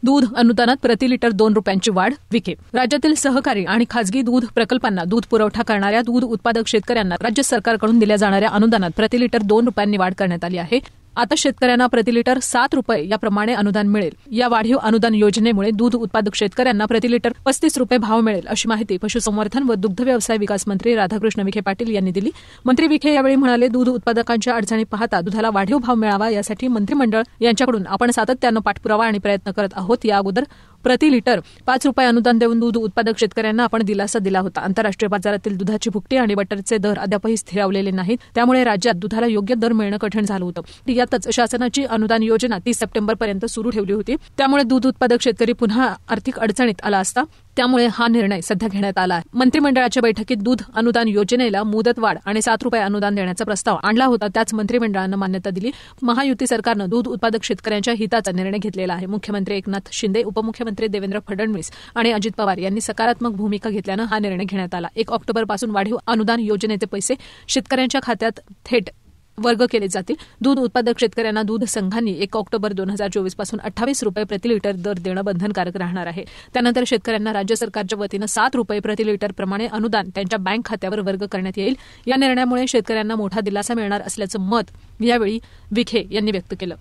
दूध अनुदानात प्रति लिटर 2 रुपयांची वाढ. विखे. राज्यातील सहकारी आणि खासगी दूध प्रकल्पांना दूध पुरवठा करणाऱ्या दूध उत्पादक शेतकऱ्यांना राज्य सरकारकडून दिल्या जाणाऱ्या अनुदानात प्रति लिटर 2 रुपयांनी वाढ करण्यात आली आहे. आता शेतकऱ्यांना प्रति लिटर 7 रुपये याप्रमाणे अनुदान मिळेल. या वाढीव अनुदान योजनेमुळे दूध उत्पादक शेतकऱ्यांना प्रति लिटर 35 रुपये भाव मिळेल, अशी माहिती पशुसंवर्धन व दुग्ध व्यवसाय विकास मंत्री राधाकृष्ण विखे पाटील यांनी दिली. मंत्री विखे यावेळी म्हणाले, दूध उत्पादकांच्या अडचणी पाहता दुधाला वाढीव भाव मिळावा यासाठी मंत्रिमंडळ यांच्याकडून आपण सातत्यानं पाठपुरावा आणि प्रयत्न करत आहोत. या अगोदर प्रति लिटर 5 रुपये अनुदान देऊन दूध उत्पादक शेतकऱ्यांना आपण दिलासा दिला होता. आंतरराष्ट्रीय बाजारातील दुधाची भुकटी आणि बटरचे दर अद्यापही स्थिरावलेले नाहीत, त्यामुळे राज्यात दुधाला योग्य दर मिळणं कठीण झालं होतं. यातच शासनाची अनुदान योजना 30 सप्टेंबरपर्यंत सुरू ठेवली होती, त्यामुळे दूध उत्पादक शेतकरी पुन्हा आर्थिक अडचणीत आला असता. त्यामुळे हा निर्णय सध्या घेण्यात आला आहे. मंत्रिमंडळाच्या बैठकीत दूध अनुदान योजनेला मुदतवाढ आणि 7 रुपये अनुदान देण्याचा प्रस्ताव आणला होता, त्याच मंत्रिमंडळानं मान्यता दिली. महायुती सरकारनं दूध उत्पादक शेतकऱ्यांच्या हिताचा निर्णय घेतलेला आहे. मुख्यमंत्री एकनाथ शिंदे, उपमुख्यमंत्री देवेंद्र फडणवीस आणि अजित पवार यांनी सकारात्मक भूमिका घेतल्यानं हा निर्णय घेण्यात आला. 1 ऑक्टोबरपासून वाढीव अनुदान योजनेचे पैसे शेतकऱ्यांच्या खात्यात थेट वर्ग केले जातील. दूध उत्पादक शेतकऱ्यांना दूध संघांनी 1 ऑक्टोबर 2024 पासून 28 रुपये प्रति लिटर दर देणं बंधनकारक राहणार आहे. त्यानंतर शेतकऱ्यांना राज्य सरकारच्या वतीनं 7 रुपये प्रति लिटर प्रमाणे अनुदान त्यांच्या बँक खात्यावर वर्ग करण्यात येईल. या निर्णयामुळे शेतकऱ्यांना मोठा दिलासा मिळणार असल्याचं मत यावेळी विखे यांनी व्यक्त केलं.